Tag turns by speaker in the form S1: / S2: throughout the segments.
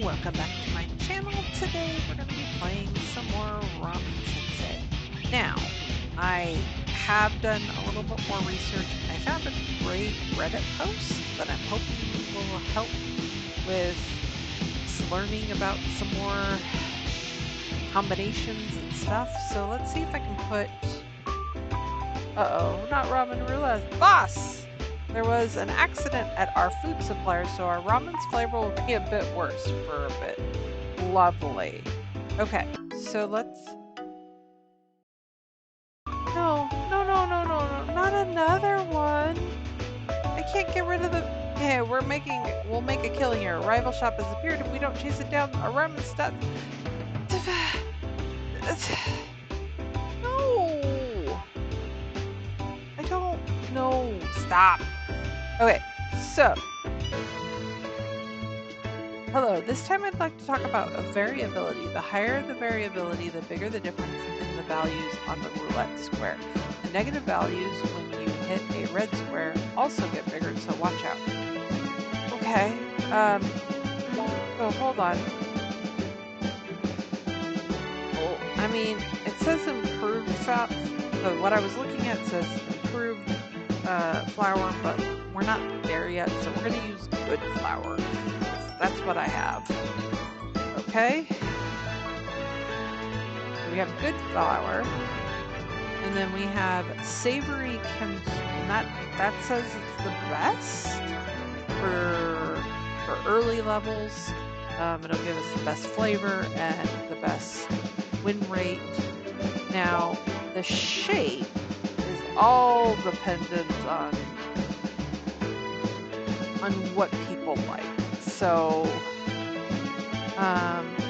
S1: welcome back to my channel. Today we're going to be playing some more Ramen Sensei. Now, I have done a little bit more research and I found a great Reddit post that I'm hoping will help with learning about some more combinations and stuff. So let's see if I can put... Uh-oh, not ramen roulette. Boss! There was an accident at our food supplier, so our ramen's flavor will be a bit worse for a bit. Lovely. Okay, so let's... No, not another one. I can't get rid of the... Okay, we'll make a killing here. A rival shop has appeared. If we don't chase it down, our ramen stats... No! I don't... No, stop. Okay, so... Hello, this time I'd like to talk about variability. The higher the variability, the bigger the difference in the values on the roulette square. The negative values when you hit a red square also get bigger, so watch out. Okay, so hold on. Oh, I mean, it says improved fat, so what I was looking at says improved flour, but we're not there yet, so we're going to use good flour. That's what I have. Okay. We have good flour. And then we have savory that says it's the best for early levels. It'll give us the best flavor and the best win rate. Now, the shape is all dependent on what people like. So,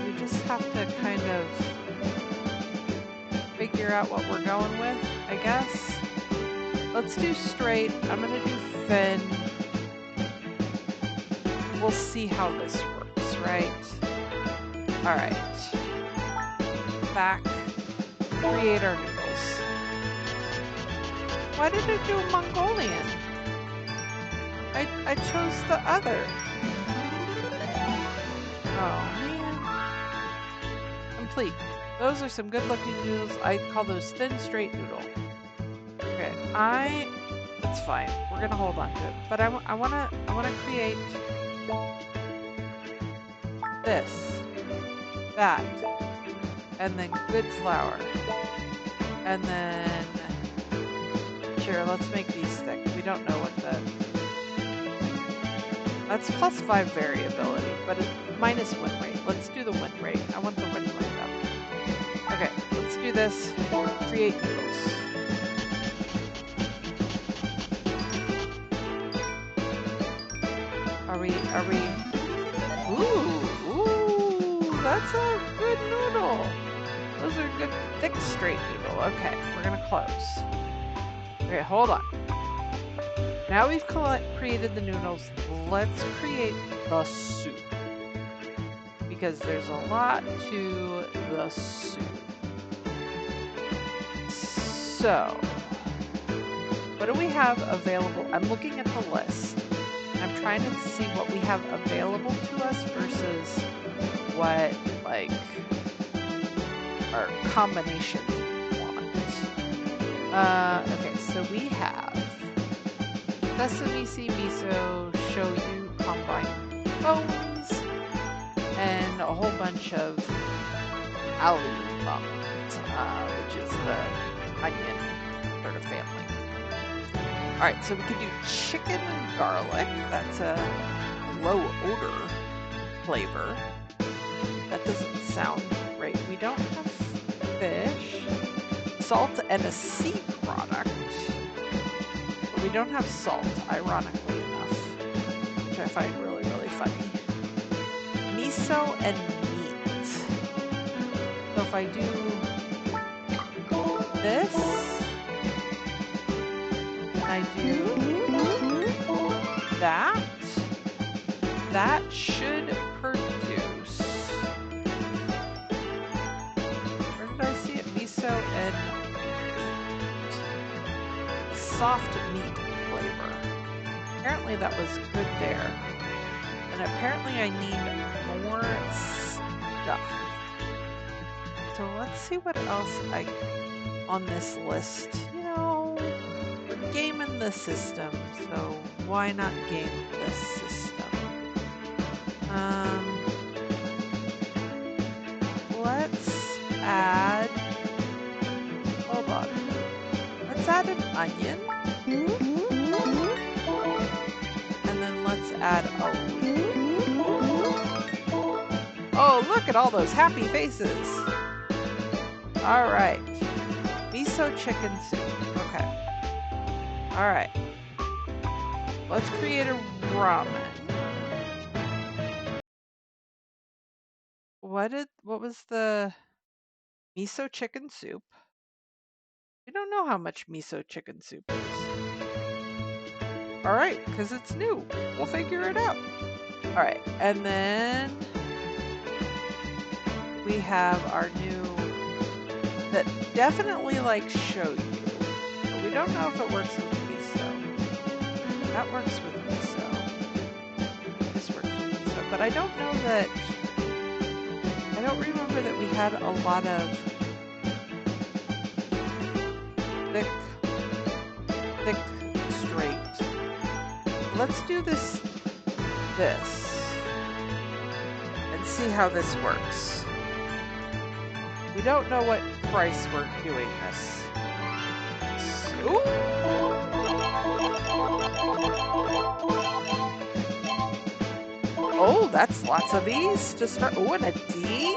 S1: we just have to kind of figure out what we're going with, I guess. Let's do straight. I'm going to do thin. We'll see how this works, right? All right. Back. Create our noodles. Why did it do Mongolian? I chose the other. Oh, man. Complete. Those are some good-looking noodles. I call those thin, straight noodle. Okay, that's fine. We're gonna hold on to it. But I wanna create this, that, and then good flour. And then, sure, let's make these thick. We don't know what that's +5 variability, but it's minus win rate. Let's do the win rate. I want the win rate up. Okay, let's do this. Create noodles. Are we? Ooh, that's a good noodle. Those are good, thick, straight noodle. Okay, we're gonna close. Okay, hold on. Now we've created the noodles, let's create the soup. Because there's a lot to the soup. So, what do we have available? I'm looking at the list. I'm trying to see what we have available to us versus what, like, our combinations want. Okay, so we have sesame seed, miso, shoyu, combined bones, and a whole bunch of allium, which is the onion sort of family. Alright, so we could do chicken and garlic. That's a low odor flavor. That doesn't sound great. We don't have fish. Salt and a sea product. We don't have salt, ironically enough, which I find really, really funny. Miso and meat. So if I do this, and I do that should produce, where did I see it? Miso and soft meat flavor. Apparently that was good there. And And apparently I need more stuff. So let's see what else on this list. You know, we're gaming the system, so why not game this system? Let's add, hold on. Let's add an onion. And then let's add oh, look at all those happy faces. All right. Miso chicken soup. Okay. All right. Let's create a ramen. What was the miso chicken soup? We don't know how much miso chicken soup is. All right, because it's new. We'll figure it out. All right, and then we have our new that definitely like shoyu. But we don't know if it works with miso. That works with miso. This works with miso, but I don't know that. I don't remember that we had a lot of thick, straight. Let's do this, and see how this works. We don't know what price we're doing this. Ooh. Oh, that's lots of E's to start. Oh, and a D?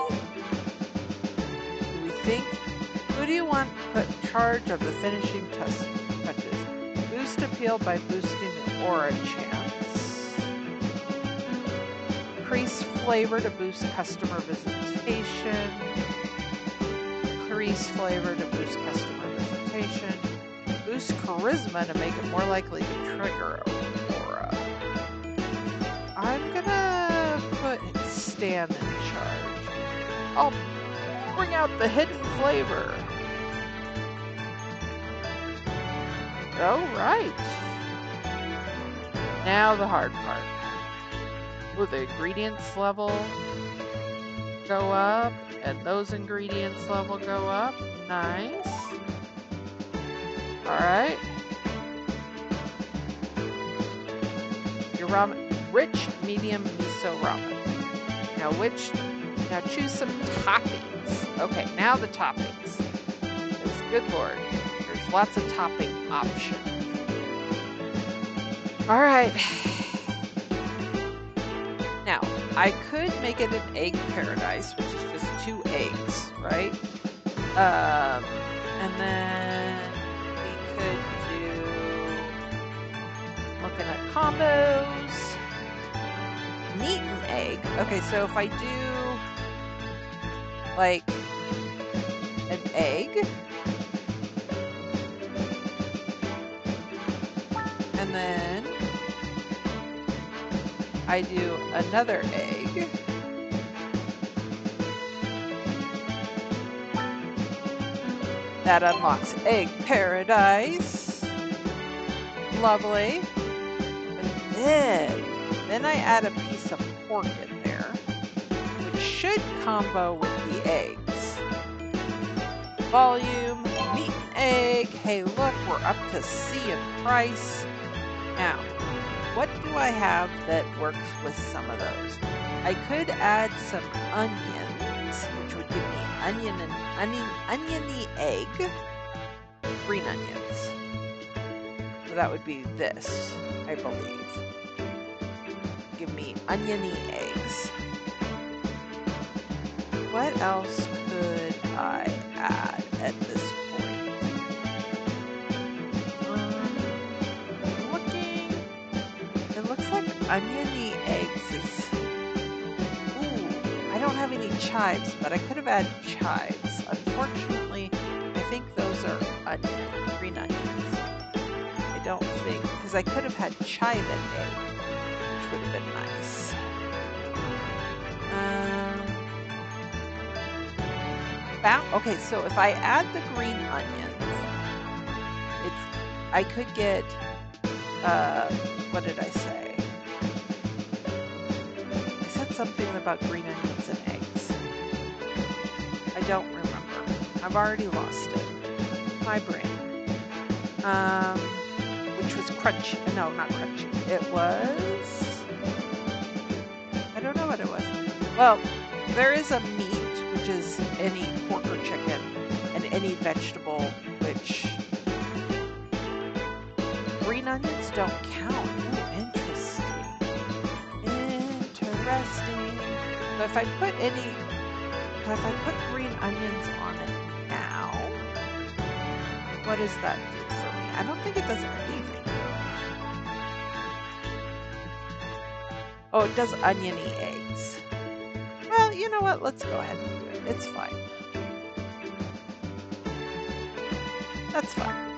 S1: Do we think? Who do you want to put in charge of the finishing touches? Boost appeal by boosting the aura chance. Increase flavor to boost customer visitation. Increase flavor to boost customer visitation. Boost charisma to make it more likely to trigger aura. I'm gonna put Stan in charge. I'll bring out the hidden flavor. All right. Now the hard part. Will the ingredients level go up? And those ingredients level go up. Nice. All right. Your ramen, rich, medium miso ramen. Now choose some toppings. Okay, now the toppings. Because good Lord, there's lots of topping options. All right. Now, I could make it an egg paradise, which is just 2 eggs, right? And then we could do, looking at combos, meat and egg. Okay, so if I do like an egg, and then I do another egg, that unlocks egg paradise. Lovely. And then I add a piece of pork in there, which should combo with the eggs. Volume, meat and egg. Hey, look, we're up to C in price. Now, what do I have that works with some of those? I could add some onions, which would give me oniony egg, green onions. So that would be this, I believe. Give me oniony eggs. What else could I add at this point? Looking, it looks like oniony eggs is, ooh, I don't have any chives, but I could have added chives. Unfortunately, I think those are green onions. I don't think, because I could have had chive and egg, which would have been nice. Okay, so if I add the green onions, I could get, what did I say? something about green onions and eggs. I don't remember. I've already lost it. My brain. Which was crunchy. No, not crunchy. It was... I don't know what it was. Well, there is a meat, which is any pork or chicken, and any vegetable, which green onions don't count. Ooh, interesting. Interesting. So if I put green onions on it now, what does that do for me? I don't think it does anything. Oh, it does oniony eggs. Well, you know what? Let's go ahead and do it. It's fine. That's fine.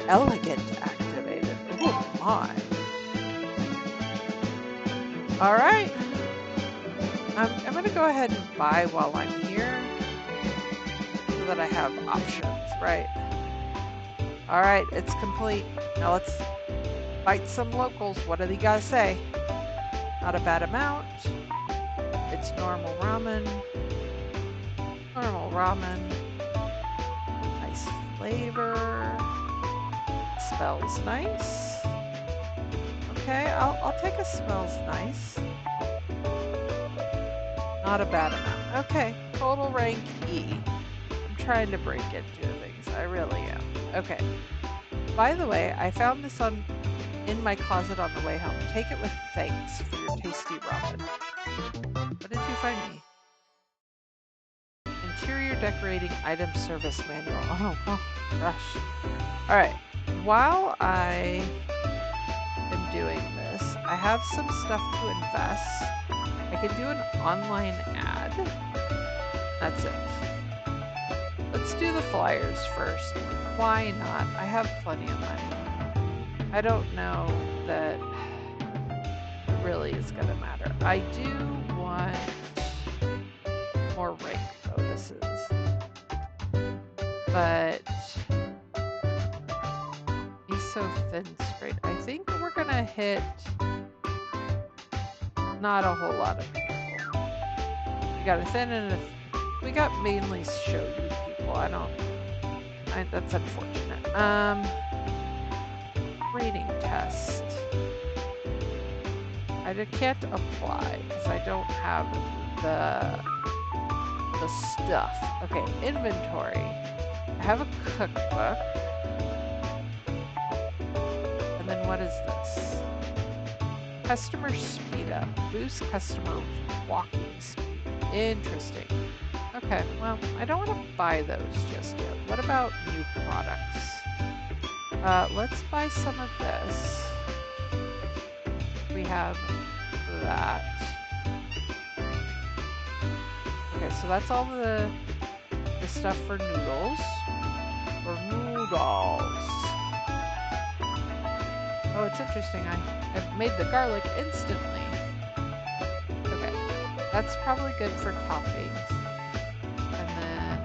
S1: Elegant activated. Oh my. All right. I'm going to go ahead and buy while I'm here so that I have options, right? All right, it's complete. Now let's fight some locals. What do they got to say? Not a bad amount. It's normal ramen. Normal ramen. Nice flavor. Smells nice. Okay, I'll take a smells nice. Not a bad amount. Okay, total rank E. I'm trying to break into things. I really am. Okay. By the way, I found this in my closet on the way home. Take it with thanks for your tasty ramen. What did you find me? Interior decorating item service manual. Oh gosh. All right. While I am doing this, I have some stuff to invest. I can do an online ad. That's it. Let's do the flyers first. Why not? I have plenty of money. I don't know that it really is going to matter. I do want more rank bonuses. But he's so thin straight. I think we're going to hit not a whole lot of people. We got a thin and we got mainly shoyu people. That's unfortunate. Rating test. I can't apply because I don't have the stuff. Okay, inventory. I have a cookbook. And then what is this? Customer speed up. Boost customer walking speed. Interesting. Okay, well, I don't want to buy those just yet. What about new products? Let's buy some of this. We have that. Okay, so that's all the stuff for noodles. Or noodles. Oh, it's interesting. I've made the garlic instantly. Okay, that's probably good for toppings. And then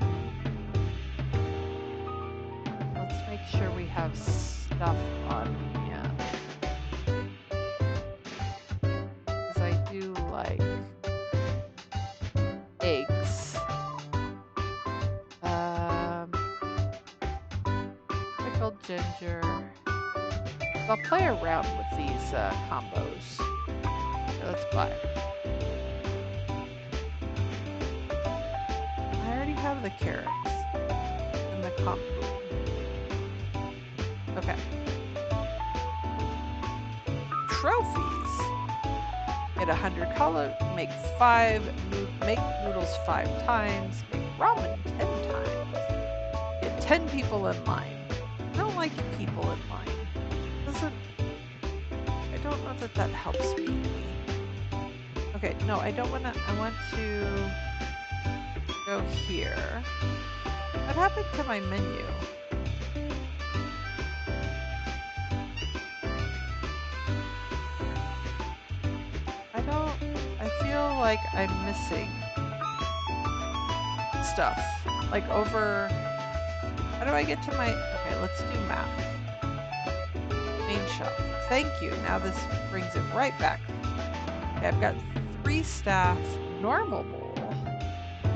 S1: let's make sure we have stuff on here. Because I do like eggs. Pickled ginger. I'll play around with these combos. Okay, let's buy. I already have the carrots and the kombu. Okay. Trophies. Get 100 color. Make noodles 5 times. Make ramen 10 times. Get 10 people in line. I don't like people in line. I don't know that helps me any. Okay, no, I don't want to, I want to go here. What happened to my menu? I feel like I'm missing stuff. Like over, how do I get to my, okay, let's do map. Main shop. Thank you. Now this brings it right back. Okay, I've got 3 staff, normal bowl,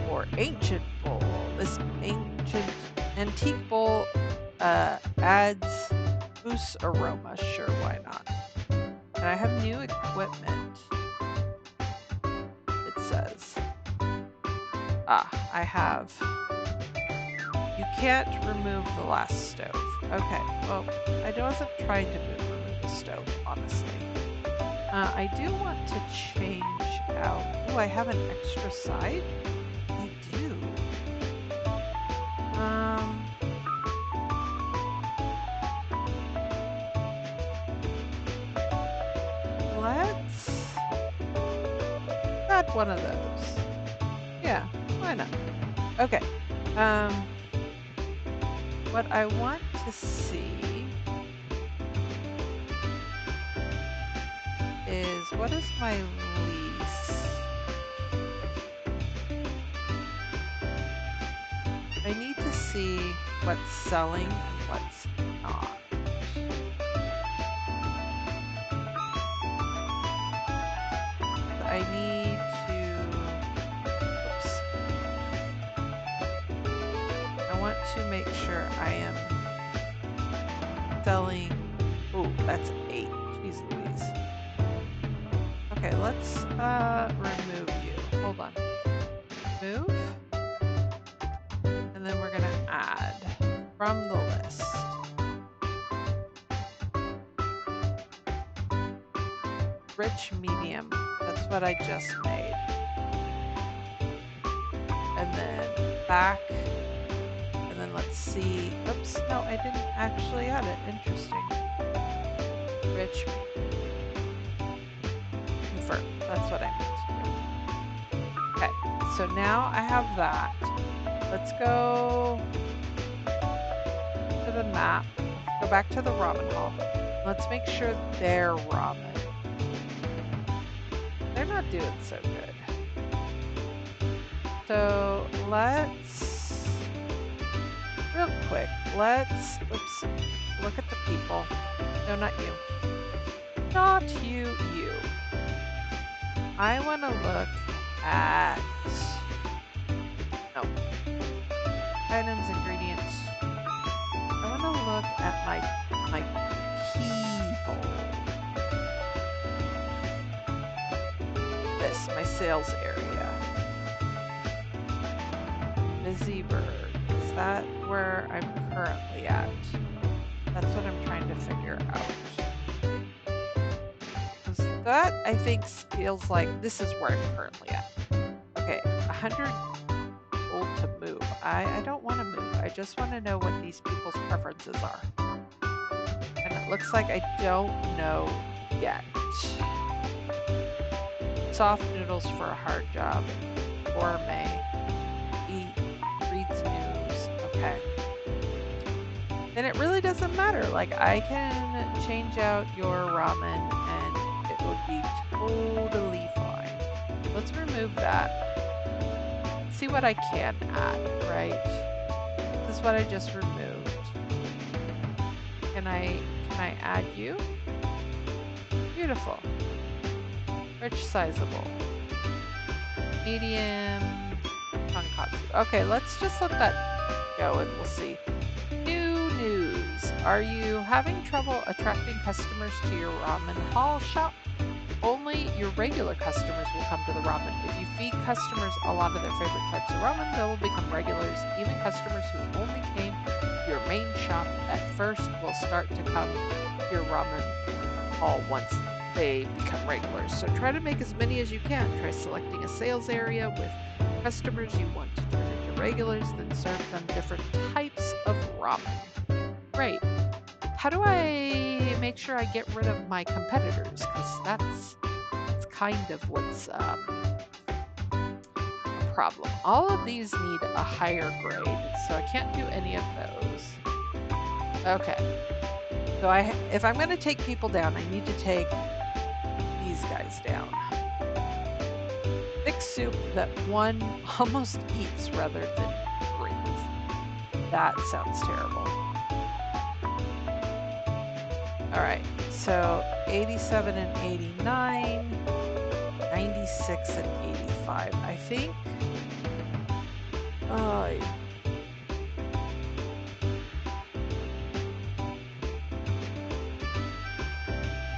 S1: or ancient bowl. This ancient antique bowl adds mousse aroma. Sure, why not? And I have new equipment, it says. I have. You can't remove the last stove. Okay, well, I wasn't trying to remove the stove, honestly. I do want to change out. Oh, I have an extra side? I do. Let's add one of those. Yeah, why not? Okay. What I want to see is, what is my lease? I need to see what's selling and what's not. I need to, oops. I want to make sure I am selling, oh, that's 8, jeez Louise. Okay, let's remove you, hold on. Move, and then we're gonna add from the list. Rich medium, that's what I just made. And then back, and then let's see, oops, no, I didn't actually add it, interesting. Rich confirm, that's what I meant to do. Okay, so now I have that. Let's go to the map, go back to the ramen hall. Let's make sure their ramen, they're not doing so good. So let's, real quick, let's, oops, look at the people. No, not you. Not you, you. I want to look at, no, items, ingredients. I want to look at my people. This, my sales area. Busy bird. Is that where I'm currently at? That's what I'm trying to figure out. That, I think, feels like this is where I'm currently at. Okay, 100 gold to move. I don't want to move. I just want to know what these people's preferences are. And it looks like I don't know yet. Soft noodles for a hard job. Gourmet. Reads news. Okay. Then it really doesn't matter. Like, I can change out your ramen and it would be totally fine. Let's remove that. See what I can add, right? This is what I just removed. Can I add you? Beautiful. Rich, sizable. Medium. Tonkatsu. Okay, let's just let that go and we'll see. New news. Are you having trouble attracting customers to your ramen hall shop? Only your regular customers will come to the ramen. If you feed customers a lot of their favorite types of ramen, they will become regulars. Even customers who only came to your main shop at first will start to come to your ramen hall once they become regulars. So try to make as many as you can. Try selecting a sales area with customers you want to turn into regulars, then serve them different types of ramen. Great. How do I make sure I get rid of my competitors? Because that's kind of what's a problem. All of these need a higher grade, so I can't do any of those. Okay. So if I'm going to take people down, I need to take these guys down. Thick soup that one almost eats rather than breathes. That sounds terrible. All right, so 87 and 89. 96 and 85. I think.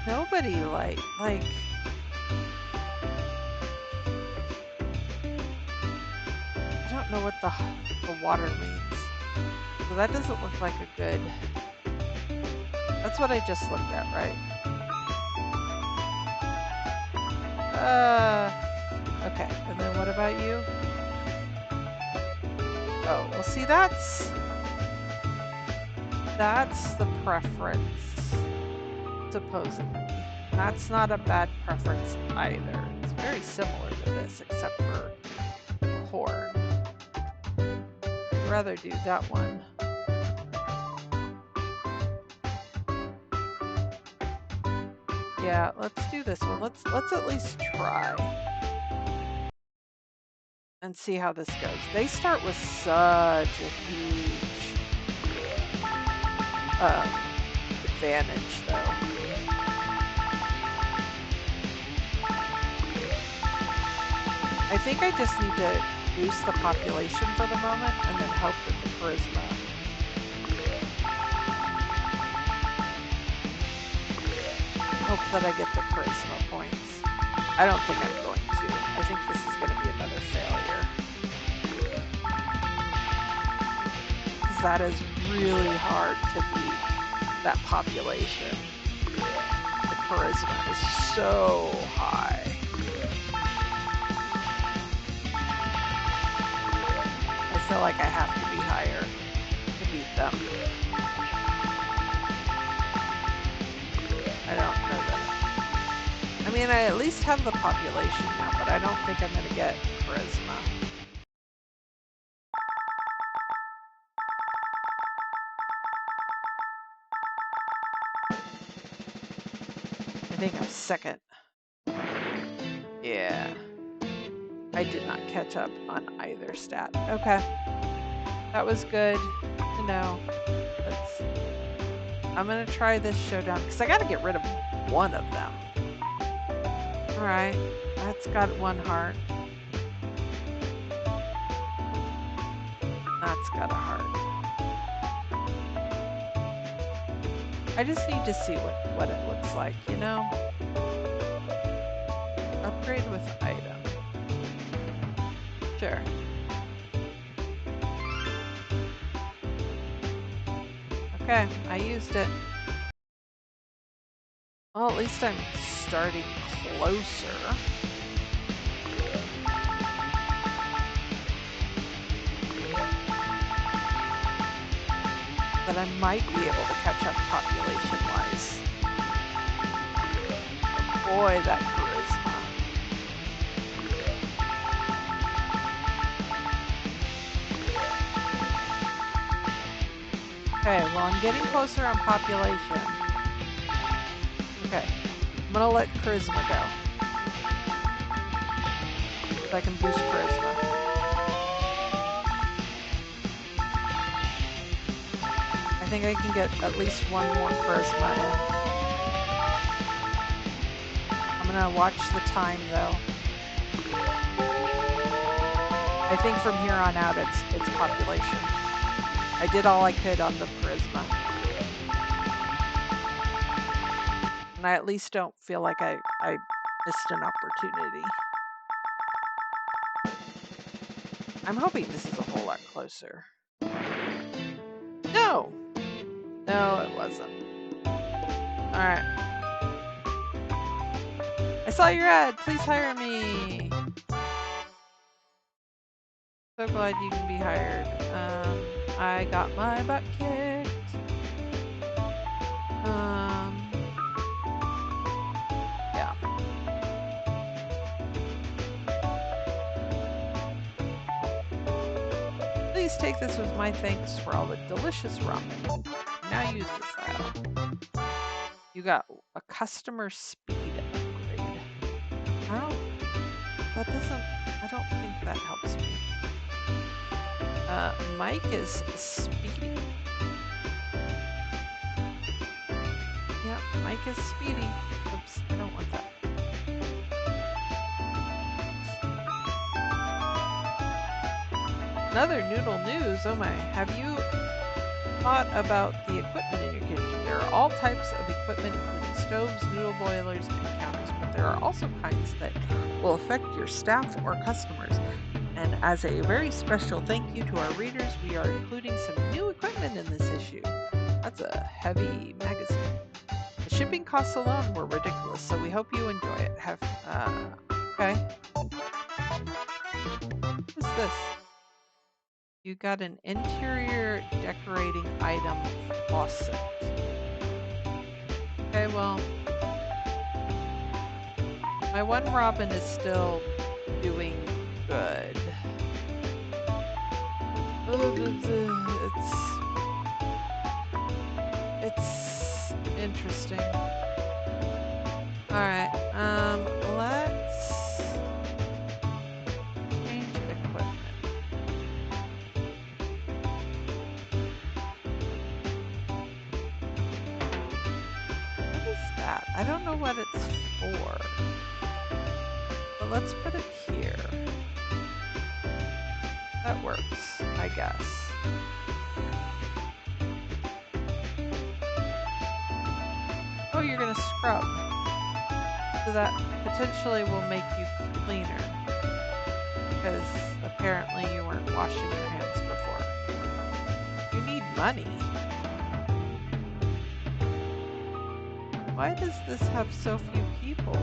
S1: Nobody like. I don't know what the water means. So that doesn't look like a good. That's what I just looked at, right? Okay. And then what about you? Oh, well, see, that's the preference, supposedly. That's not a bad preference either. It's very similar to this, except for corn. I'd rather do that one. Yeah, let's do this one. Let's at least try and see how this goes. They start with such a huge advantage, though. I think I just need to boost the population for the moment and then hope that the charisma. Hope that I get the charisma points. I don't think I'm going to. I think this is going to be another failure. Because that is really hard to beat, that population. The charisma is so high. I feel like I have to be higher to beat them. I don't know that. I mean, I at least have the population now, but I don't think I'm going to get charisma. I think I'm second. Yeah. I did not catch up on either stat. Okay. That was good to know. I'm going to try this showdown because I got to get rid of one of them. All right. That's got one heart. That's got a heart. I just need to see what it looks like, you know? Upgrade with item. Sure. Okay, I used it. Well, at least I'm starting closer. But I might be able to catch up population-wise. Boy, that charisma. Okay, well, I'm getting closer on population. Okay, I'm gonna let charisma go. So I can boost charisma. I think I can get at least one more charisma in. I'm gonna watch the time though. I think from here on out it's population. I did all I could on the charisma. And I at least don't feel like I missed an opportunity. I'm hoping this is a whole lot closer. No! No, it wasn't. Alright. I saw your ad! Please hire me! So glad you can be hired. I got my butt kicked. Yeah. Please take this with my thanks for all the delicious ramen. Now use this aisle. You got a customer speed upgrade. I don't think that helps me. Mike is speedy. Yeah, Mike is speedy. Oops, I don't want that. Another noodle news. Oh my, have you thought about the equipment in your kitchen? There are all types of equipment, including stoves, noodle boilers, and counters, but there are also kinds that will affect your staff or customers. And as a very special thank you to our readers, we are including some new equipment in this issue. That's a heavy magazine. The shipping costs alone were ridiculous, so we hope you enjoy it. Okay. What is this? You got an interior decorating item faucet. Okay, well, my one Robin is still doing good. It's interesting. All right, let's change equipment. What is that? I don't know what it's for, but let's put it here. That works, I guess. Oh, you're gonna scrub. So that potentially will make you cleaner. Because apparently you weren't washing your hands before. You need money. Why does this have so few people?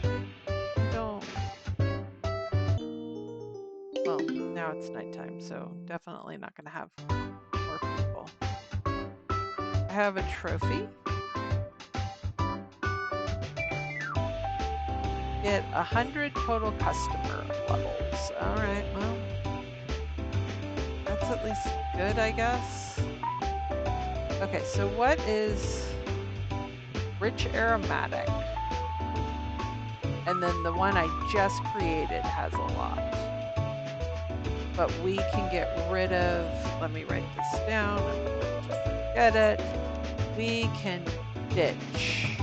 S1: I don't... Well, now it's nighttime, so definitely not gonna have more people. I have a trophy. Get 100 total customer levels. Alright, well, that's at least good, I guess. Okay, so what is rich aromatic? And then the one I just created has a lot. But we can get rid of, let me write this down, I'm going to forget it. We can ditch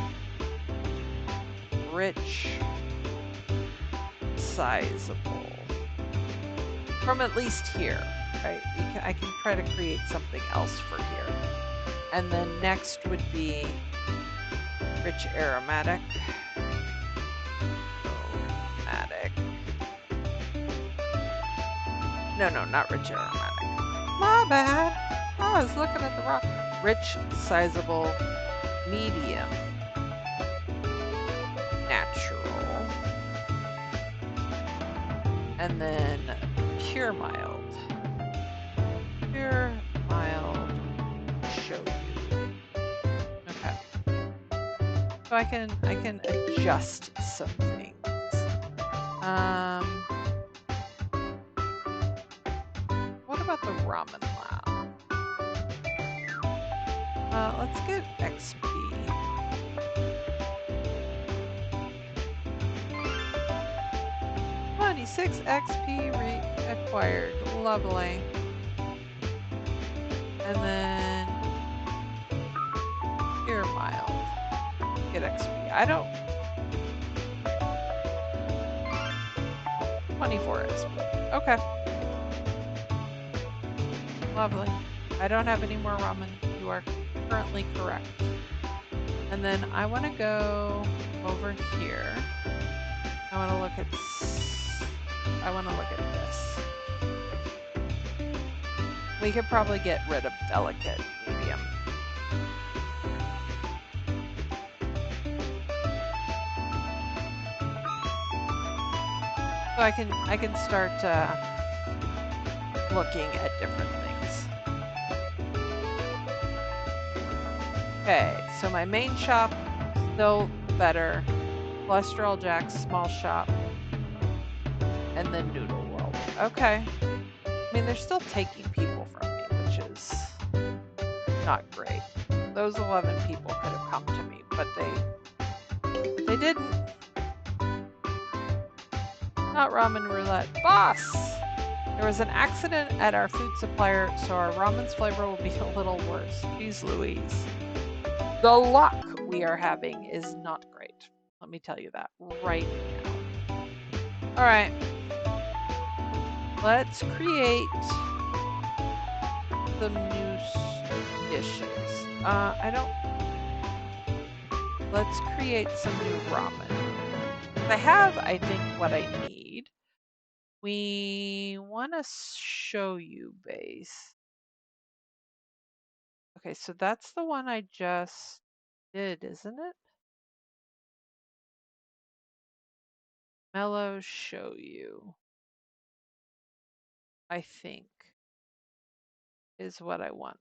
S1: rich sizable from at least here, right? I can try to create something else for here. And then next would be rich aromatic. No, not rich aromatic. My bad. I was looking at the wrong. Rich, sizable, medium, natural, and then pure mild. Pure mild, show you. Okay. So I can adjust some things. What about the ramen lab? Let's get XP. 26 XP acquired. Lovely. And then pure mild. Get XP. I don't. 24 XP. Okay. Lovely. I don't have any more ramen. You are currently correct. And then I want to go over here. I want to look at this. We could probably get rid of delicate medium. So I can start looking at different things. Okay, so my main shop, still better. Cholesterol Jack's small shop. And then Noodle World. Okay. I mean, they're still taking people from me, which is not great. Those 11 people could have come to me, but they didn't. Not ramen roulette. Boss! There was an accident at our food supplier, so our ramen's flavor will be a little worse. Jeez Louise. The luck we are having is not great. Let me tell you that right now. Alright. Let's create some new dishes. I don't. Let's create some new ramen. I have, I think, what I need. We want to show you base. Okay, so that's the one I just did, isn't it? Mellow show you, I think, is what I want.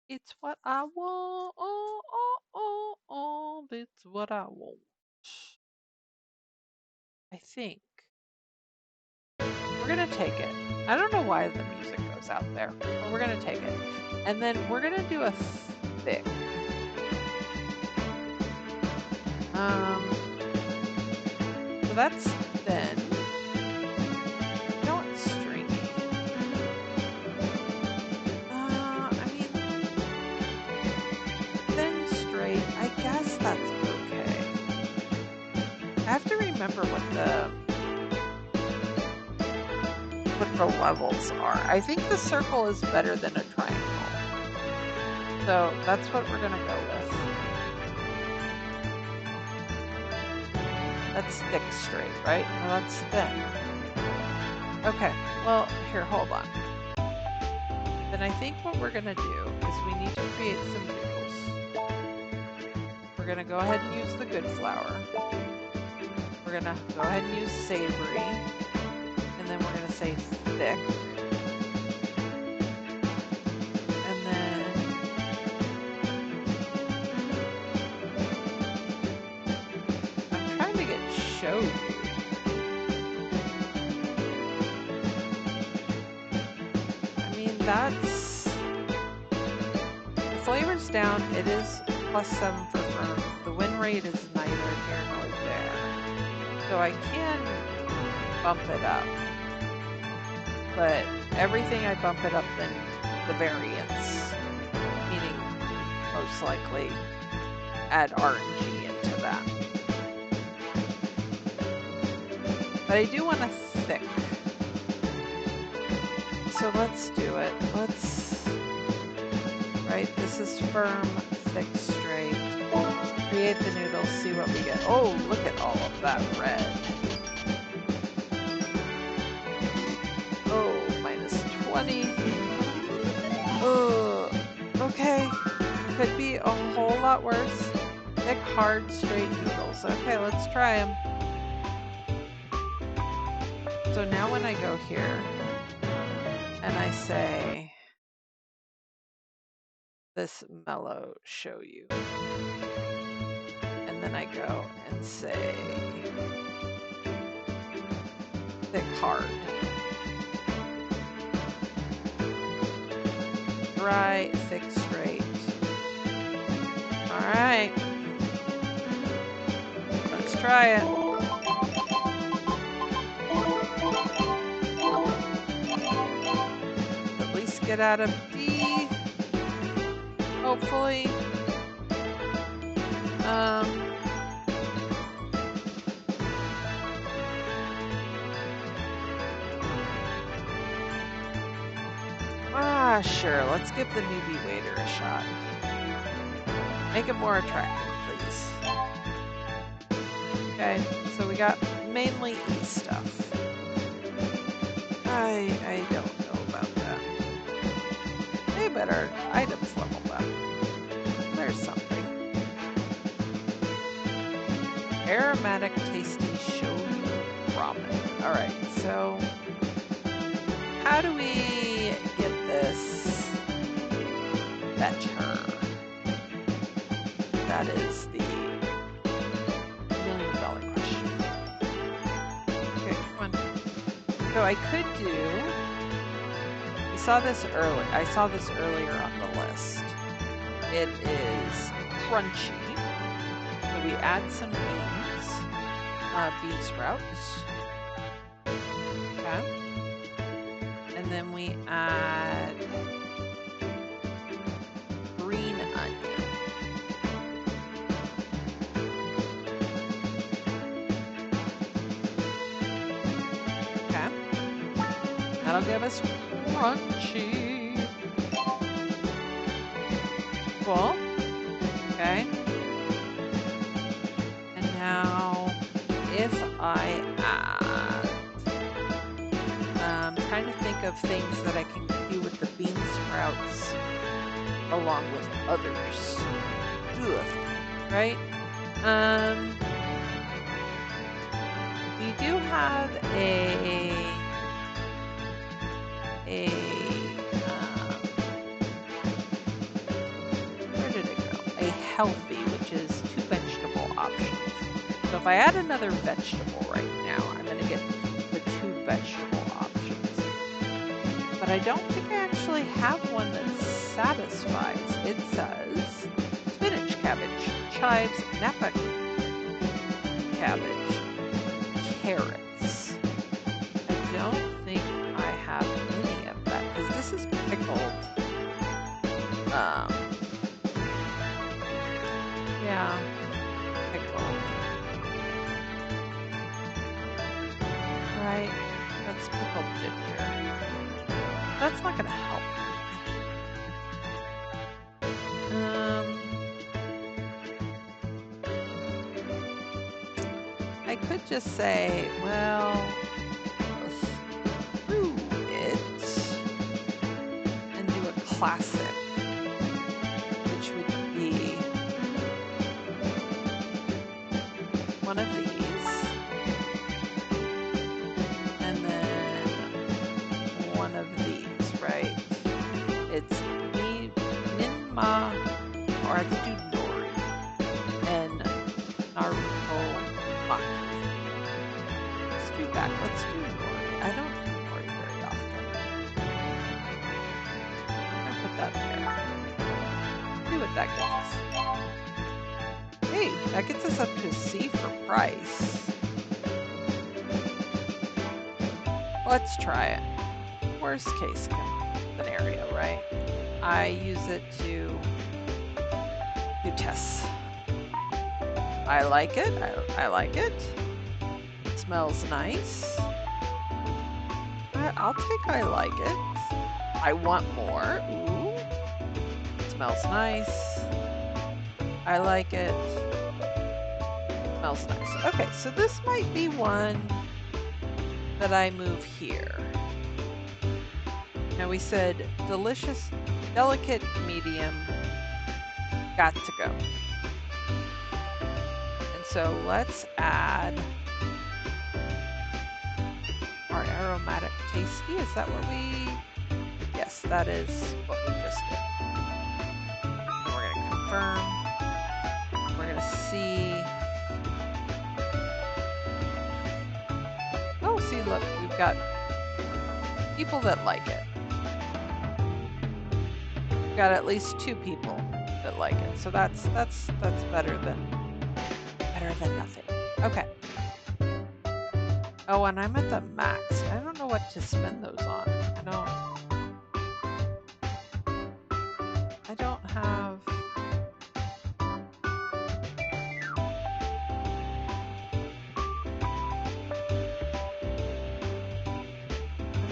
S1: It's what I want. Oh, oh, oh, oh, it's what I want. I think. We're gonna take it. I don't know why the music goes out there, but we're gonna take it. And then we're gonna do a thick. So that's thin. No, it's stringy. I mean, thin, straight. I guess that's okay. I have to remember what the levels are. I think the circle is better than a triangle. So that's what we're gonna go with. That's thick straight, right? No, that's thin. Okay, well, here, hold on. Then I think what we're gonna do is we need to create some noodles. We're gonna go ahead and use the good flour. We're gonna go ahead and use savory. And then we're gonna say thick. And then I'm trying to get show you. I mean, that's the flavor's down. It is +7 for firm. The win rate is neither here nor there. So I can bump it up. But everything I bump it up, then the variance, meaning most likely add RNG into that. But I do want a thick. So let's do it. Right, this is firm, thick, straight. Create the noodles, see what we get. Oh, look at all of that red. Oh, -20. Oh, okay. Could be a whole lot worse. Thick, hard, straight noodles. Okay, let's try them. So now when I go here and I say this mellow show you, and then I go and say thick, hard, dry, thick, straight. All right, let's try it. At least get out of D, hopefully. Sure, let's give the newbie waiter a shot. Make it more attractive, please. Okay, so we got mainly E stuff. I don't know about that. They better items level up. There's something. Aromatic, tasty shoyu ramen. Alright, so how do we get this better? That is the $1,000,000 question. Okay, come on. So I could do. I saw this earlier on the list. It is crunchy. So we add some beans, bean sprouts. Okay. And then we add green onion. Okay. That'll give us crunchy. Cool. Okay. And now, if I add, I'm trying to think of things that I can do with the bean sprouts along with others. Ugh. Right? We do have where did it go? A healthy, which is 2 vegetable options. So if I add another vegetable right now, I'm going to get the 2 vegetable options. But I don't think I actually have one that satisfies. It says spinach, cabbage, chives, napa cabbage, carrots. I don't think I have any of that because this is pickled. Yeah, pickled. Right, that's pickled ginger. That's not gonna help. I could just say, well, screw it and do a classic, which would be one of these, and then one of these, right? It's Ninma, or I could do Nori, and Naruto Maki. Let's do that. Let's do Nori. I don't do Nori very often. I'm gonna put that there. See what that gets us. Hey, that gets us up to C for price. Let's try it. Worst case scenario, right? I use it to do tests. I like it. I like it. It smells nice. I'll take I like it. I want more. Ooh. It smells nice. I like it. Smells nice. Okay, so this might be one that I move here. Now we said delicious, delicate, medium, got to go. And so let's add our aromatic tasty. Is that what we? Yes, that is what we just did. And we're going to confirm. We're going to see. Oh, see, look, we've got people that like it. We've got at least 2 people that like it. So that's better than nothing. Okay. Oh, and I'm at the max. I don't know what to spend those on. I don't have. I'm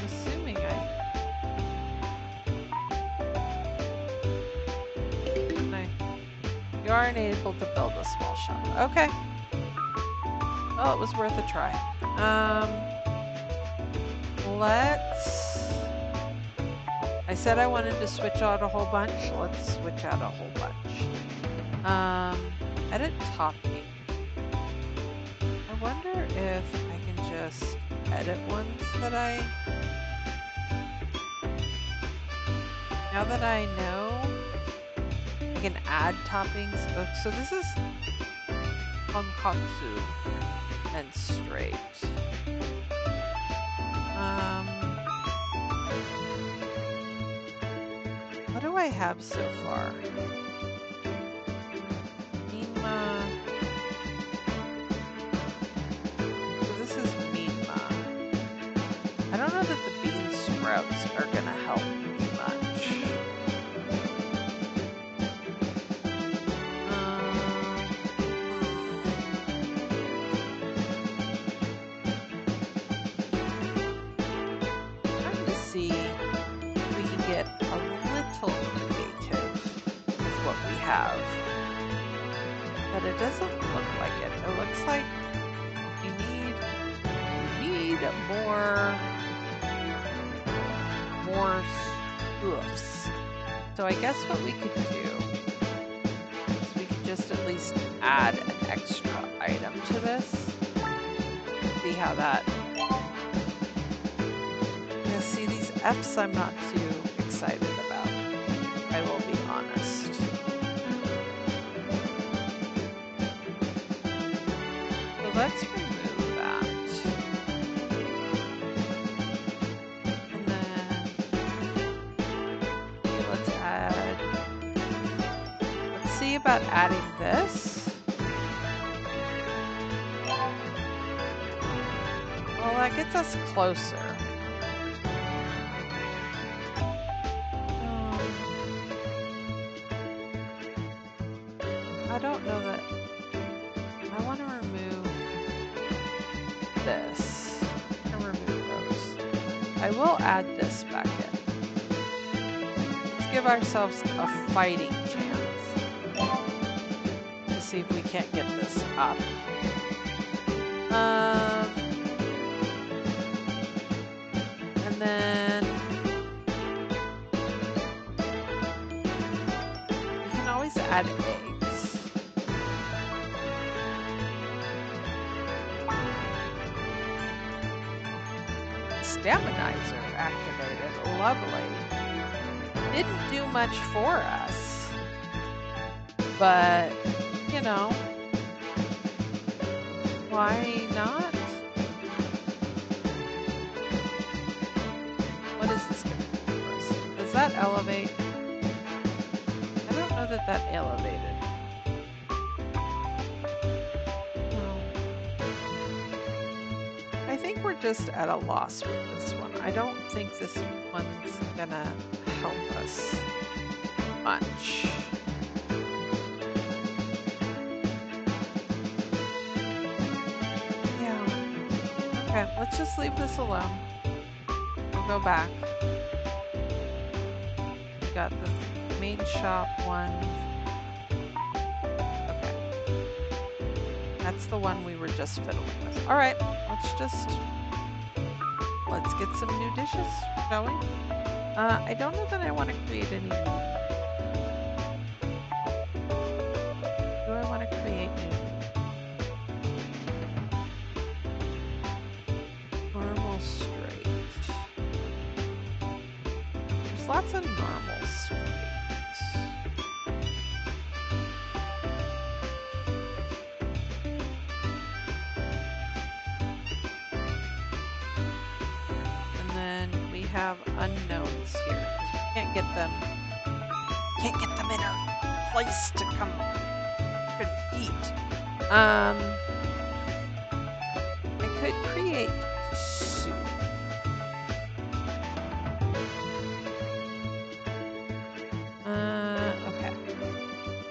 S1: assuming you aren't able to build a small shop. Okay. Well, it was worth a try. I said I wanted to switch out a whole bunch. Let's switch out a whole bunch. Edit topping. I wonder if I can just edit ones that now that I know, I can add toppings. Oh, so this is tonkatsu and straight. What do I have so far? Mima. So this is Mima. I don't know that the bean sprouts are gonna help me much. have, but it doesn't look like it. It looks like we need more hoofs. So I guess what we could do is we could just at least add an extra item to this. See how that. Yeah, see these F's I'm not too excited about. I will be honest. So let's remove that. And then okay, let's see about adding this. Well, that gets us closer. I don't know that I want to remove this and remove those. I will add this back in. Let's give ourselves a fighting chance to see if we can't get this up. And then we can always add eggs. Staminizer activated. Lovely. Didn't do much for us, but you know, why not? What is this going to do for us? Does that elevate? I don't know that that elevated. No. I think we're just at a loss with this one. I don't think this one's gonna help us much. Yeah. Okay, let's just leave this alone. We'll go back. We got the main shop one. Okay. That's the one we were just fiddling with. All right, let's get some new dishes, shall we? I don't know that I want to create any. Do I want to create new? Normal straight. There's lots of normal straight. And then we have unknowns here because we can't get them in a place to come and eat. I could create soup. Okay.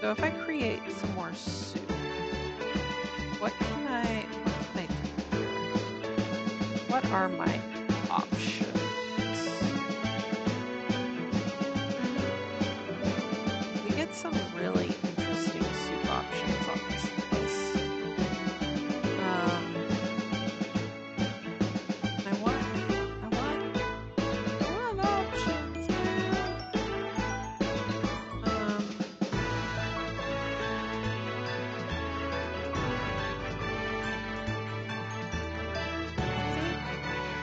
S1: So if I create some more soup, what can I do here? What are my options? We get some really interesting soup options on this list. I want options, man.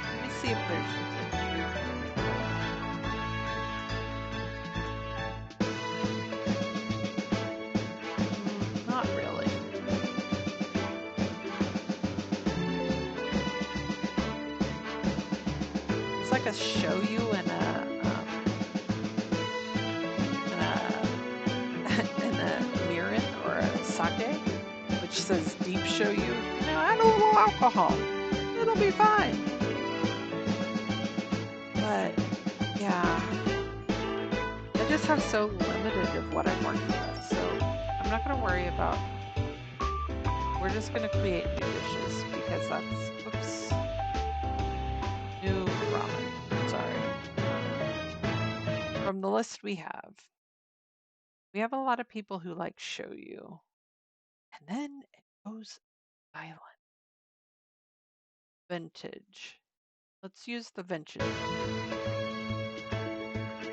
S1: Let me see if there's not really. It's like a shoyu and and a mirin or a sake, which says deep shoyu. Add a little alcohol. It'll be fine. But yeah, I just have so limited of what I'm working with, so I'm not going to worry about. We're just going to create new dishes because that's oops. New ramen. Sorry. From the list we have. We have a lot of people who like shoyu. And then it goes silent. Vintage. Let's use the vintage.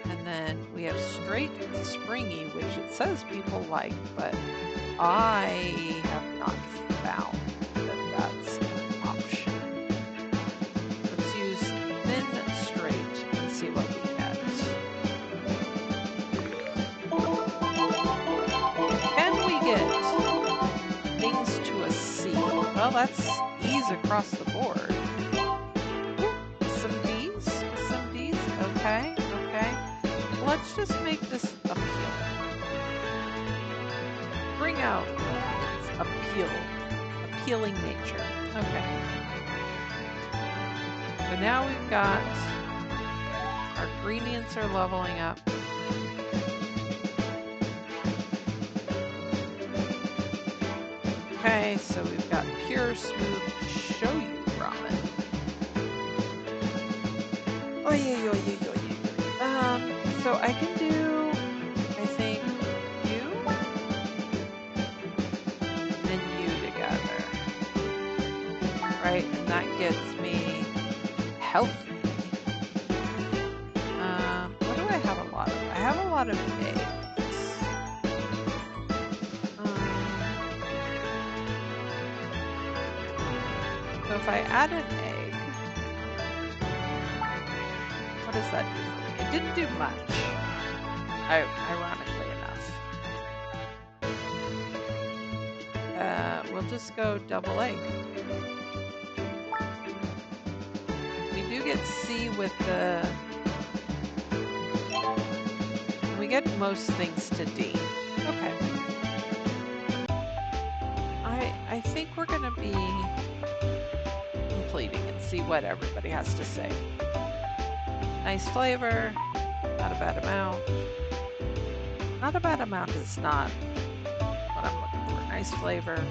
S1: And then we have straight springy, which it says people like, but I have not found that that's an option. Let's use thin straight and see what we get. Can we get things to a C? Well, that's E's across the board. Some D's? Some D's? Okay, okay. Let's just make this appealing. Bring out its appealing nature. Okay. So now we've got our ingredients are leveling up. Okay, so we've got pure, smooth shoyu ramen. Oh yeah. So I can do, I think, you and you together, right? And that gets me healthy. What do I have a lot of? I have a lot of eggs. So if I add an egg, what does that do for me? It didn't do much, ironically enough. We'll just go double egg. We do get C with the... We get most things to D. Okay. I think we're going to be completing and see what everybody has to say. Nice flavor, not a bad amount. Not a bad amount is not what I'm looking for. Nice flavor,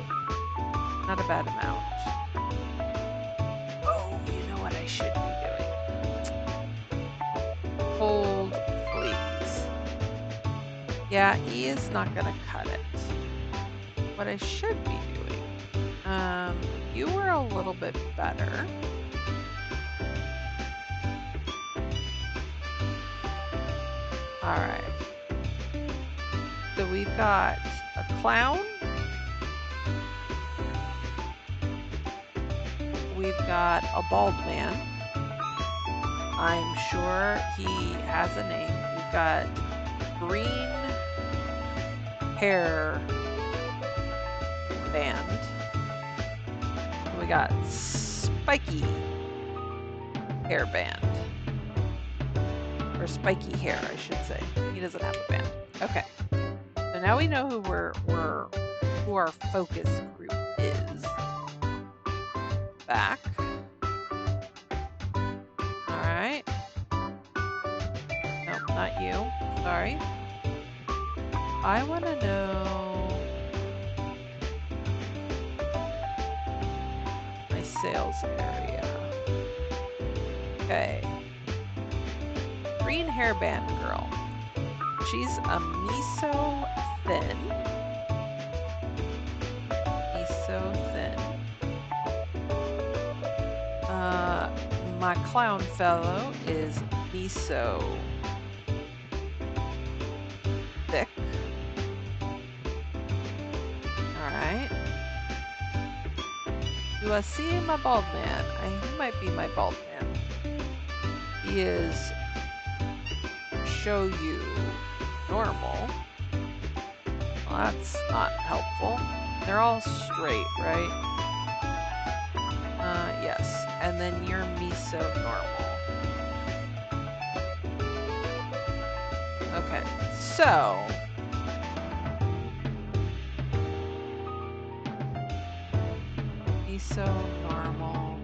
S1: not a bad amount. Oh, you know what I should be doing? Hold, please. Yeah, E is not going to cut it. What I should be doing, you were a little bit better. All right. So we've got a clown. We've got a bald man. I'm sure he has a name. We've got green hair band. We got spiky hair band. Or spiky hair, I should say. He doesn't have a band. Okay. So now we know who our focus group is. Back. Alright. Nope, not you. Sorry. I want to know my sales area. Okay. Green hairband girl. She's a miso thin. Miso thin. My clown fellow is miso thick. Alright. Do I see my bald man? He might be my bald man. He is shoyu normal. Well, that's not helpful. They're all straight, right? Yes. And then you're miso normal. Okay. So miso normal.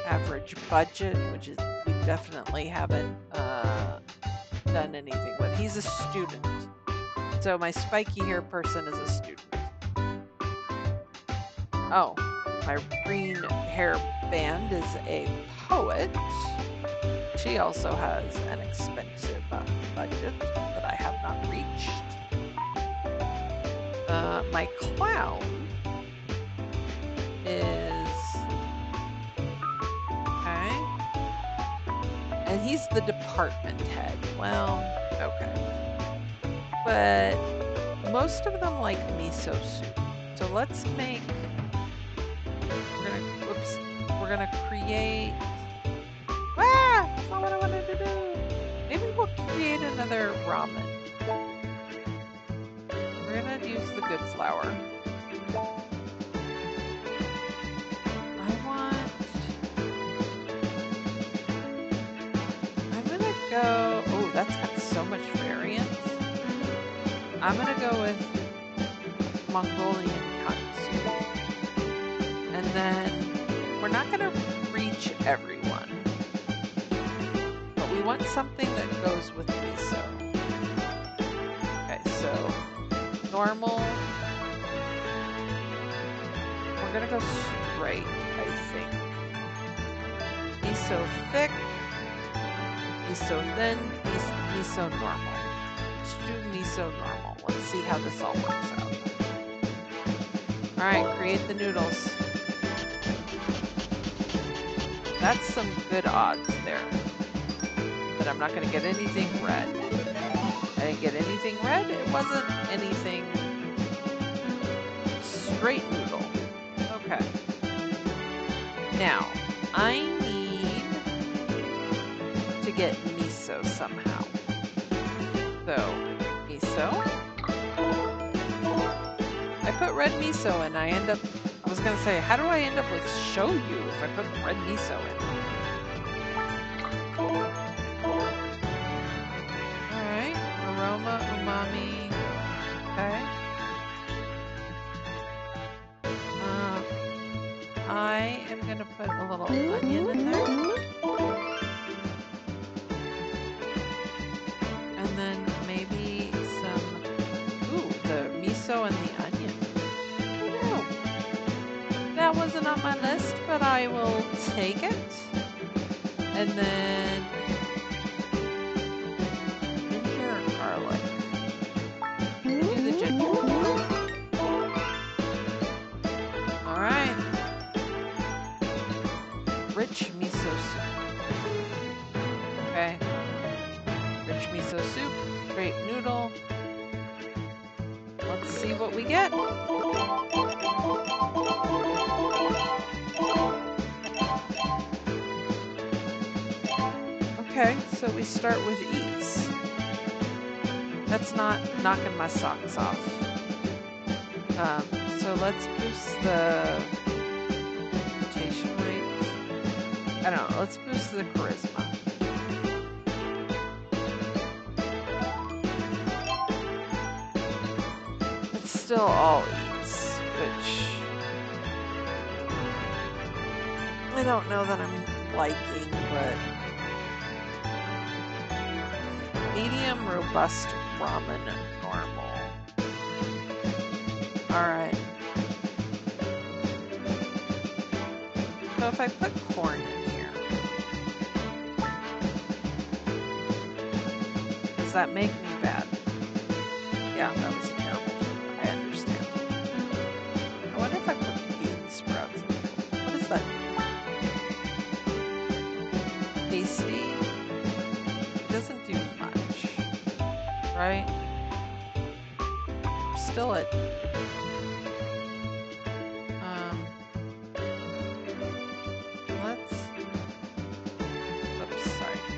S1: Average budget, which is we definitely haven't done anything with. He's a student. So my spiky hair person is a student. Oh, my green hair band is a poet. She also has an expensive budget that I have not reached. My clown is okay, and he's the department head. Well, okay, but most of them like miso soup. So let's make. We're gonna create. Ah, that's not what I wanted to do. Maybe we'll create another ramen. We're gonna use the good flour. I'm gonna go. Oh, that's got so much variance. I'm gonna go with Mongolian katsu. And then we're not gonna reach everyone. But we want something that goes with miso. Okay, so normal. We're gonna go straight, I think. Miso thick, miso thin, miso normal. Let's do miso normal. Let's see how this all works out. Alright, create the noodles. That's some good odds there. But I'm not going to get anything red. I didn't get anything red. It wasn't anything straight noodle. Okay. Now, I need to get miso somehow. So, miso. I put red miso and I end up, I was going to say, how do I end up with shoyu if I put red miso in? Alright, aroma, umami, okay. I am going to put a little onion in there. And then maybe some, ooh, the miso and the onion. Oh, that wasn't on my list, but I will take it. And then ginger and garlic. Do the ginger. All right. Rich miso soup. Okay. Rich miso soup, straight noodle. Let's see what we get. Okay, so we start with ease. That's not knocking my socks off. So let's boost the rotation rate. I don't know, let's boost the charisma. It's still all eats, which I don't know that I'm liking, but medium, robust, ramen, normal. Alright. So if I put corn in here, does that make me bad? Yeah, that was terrible. I understand. I wonder if I put bean sprouts in here. What is that? Tasty. It doesn't do much. Right? Still at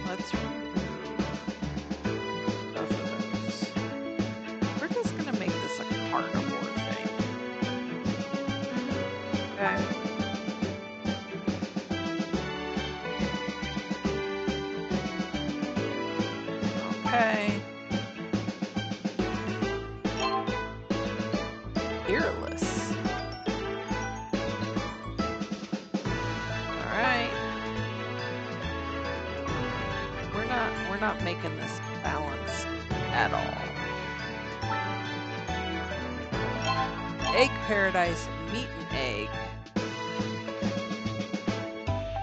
S1: let's remove both of those. We're just gonna make this a carnivore thing. Okay. Okay. Fearless. Alright. We're not making this balanced at all. Egg paradise, meat and egg.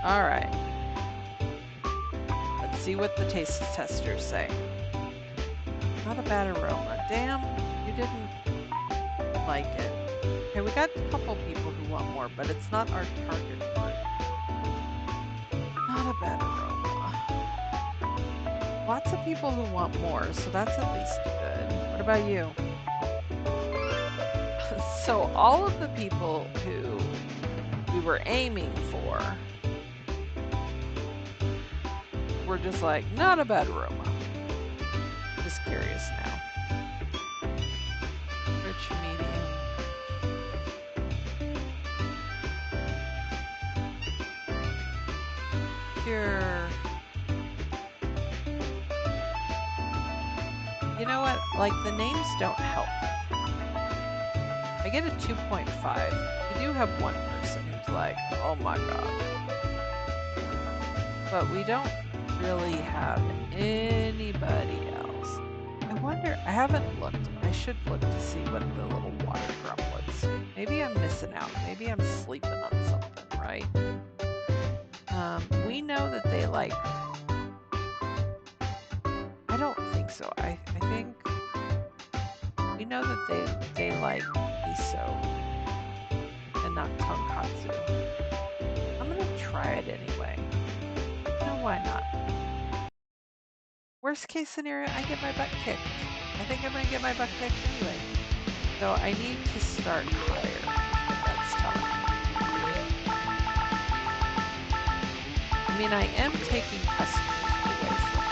S1: All right. Let's see what the taste testers say. Not a bad aroma. Damn, you didn't like it. Okay, we got a couple people who want more, but it's not our target group. Not a bad aroma. Lots of people who want more, so that's at least good. What about you? So all of the people who we were aiming for were just like, not a bad aroma. Just curious now. Rich, medium. Pure. You know what? Like, the names don't help me. I get a 2.5. We do have one person who's like, oh my god. But we don't really have anybody else. I wonder, I haven't looked. I should look to see what the little water droplets. Maybe I'm missing out. Maybe I'm sleeping on something, right? We know that they like, I don't think so. I think we know that they like miso and not tonkatsu. I'm gonna try it anyway. No, why not? Worst case scenario, I get my butt kicked. I think I'm gonna get my butt kicked anyway. So I need to start higher. That's telling me. I mean, I am taking customers away from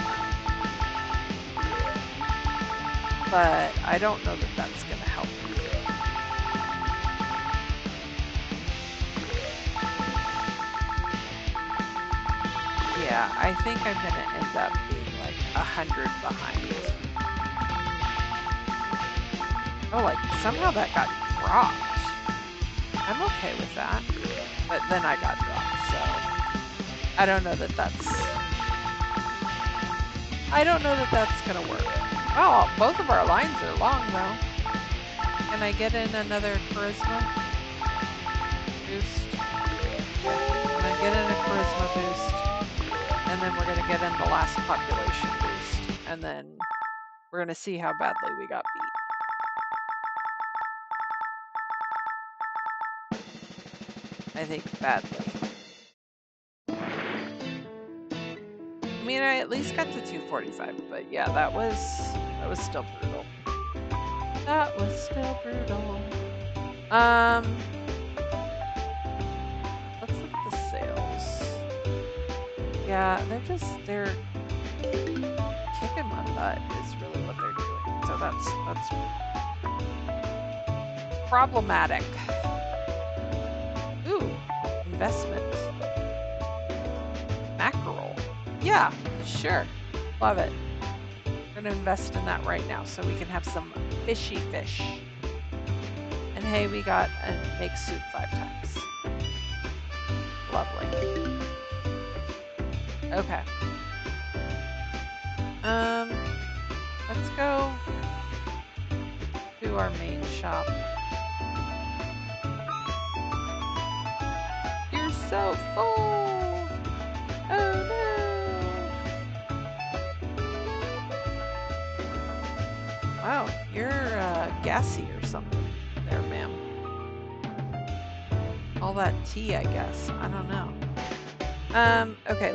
S1: that, but I don't know that that's gonna help either. Yeah, I think I'm gonna end up being like 100 behind. Oh, like somehow that got dropped. I'm okay with that, but then I got dropped, so I don't know that that's gonna work. Oh, both of our lines are long though. Can I get in another charisma boost? I'm gonna get in a charisma boost, and then we're gonna get in the last population boost, and then we're gonna see how badly we got beat. I think badly. I mean, I at least got to 245, but yeah, that was still brutal. That was still brutal. Let's look at the sales. Yeah, they're kicking my butt is really what they're doing. So that's problematic. Ooh, investment. Mackerel. Yeah, sure. Love it. We're gonna invest in that right now so we can have some fishy fish. And hey, we got and make soup 5 times. Lovely. Okay. Let's go to our main shop. You're so full! Oh no! Wow, you're gassy or something there, ma'am. All that tea, I guess. I don't know. Okay,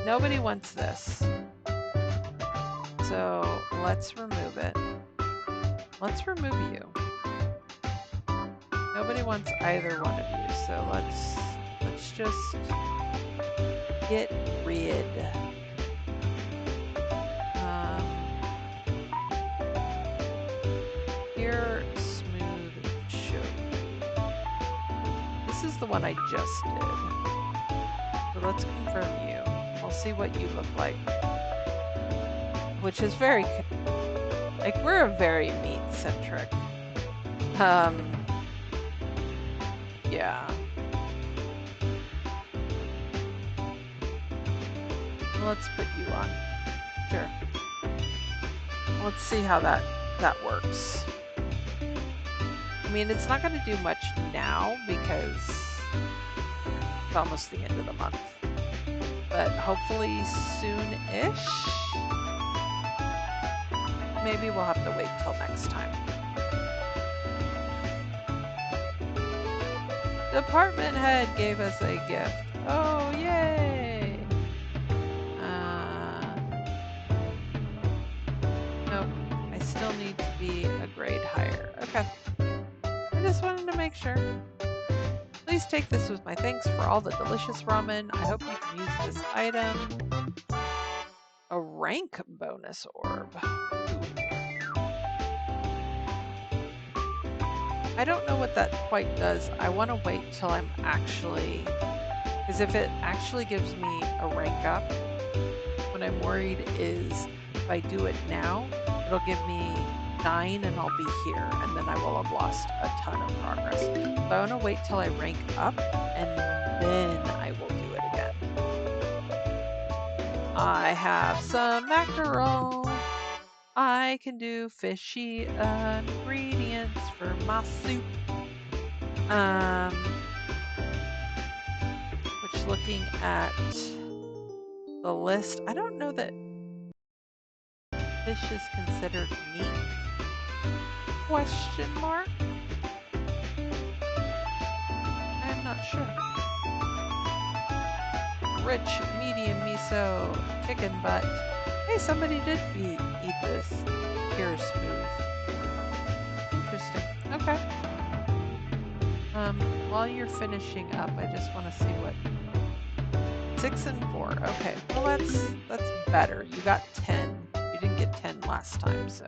S1: nobody wants this. So let's remove it. Let's remove you. Nobody wants either one of you, so let's just get rid. Here, smooth show. This is the one I just did. So let's confirm you. We'll see what you look like. Which is very, like, we're a very meat-centric. Yeah. Let's put you on. Sure. Let's see how that works. I mean, it's not going to do much now because It's almost the end of the month. But hopefully soon-ish. Maybe we'll have to wait till next time. Department head gave us a gift. Oh, yay! Nope. I still need to be a grade higher. Okay. I just wanted to make sure. Please take this with my thanks for all the delicious ramen. I hope you can use this item. A rank bonus orb. I don't know what that quite does. I want to wait till I'm actually... Because if it actually gives me a rank up, what I'm worried is if I do it now, it'll give me 9 and I'll be here, and then I will have lost a ton of progress. So I want to wait till I rank up, and then I will do it again. I have some mackerel. I can do fishy ingredients for my soup. Which, looking at the list, I don't know that fish is considered meat? Question mark? I'm not sure. Rich, medium miso, chicken butt. Hey, somebody did eat this. Pure smooth. Interesting. Okay. While you're finishing up, I just want to see what... 6 and 4. Okay. Well, that's better. You got 10. You didn't get 10 last time, so...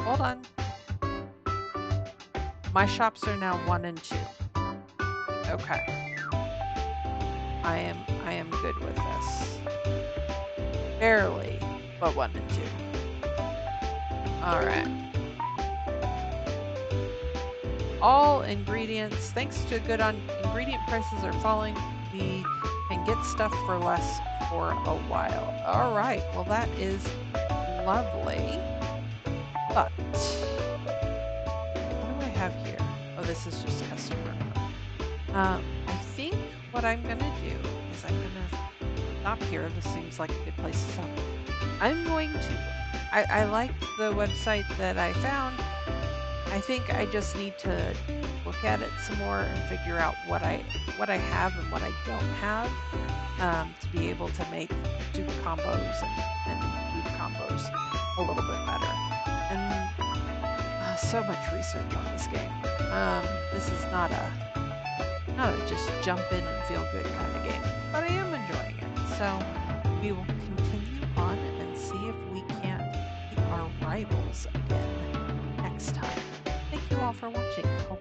S1: Hold on. My shops are now 1 and 2. Okay. I am good with this. Barely, but 1 and 2. Alright. All ingredients, thanks to good ingredient prices are falling, we can get stuff for less for a while. Alright, well that is lovely. But what do I have here? Oh, this is just customer. I think what I'm gonna do is I'm gonna stop here. This seems like a good place to stop. I'm going to, I liked the website that I found. I think I just need to look at it some more and figure out what I have and what I don't have to be able to make soup combos and food combos a little bit better. And so much research on this game. This is not a just jump in and feel good kind of game, but I am enjoying it. So we will continue on and see if we can't beat our rivals again next time. Thank you all for watching. Hope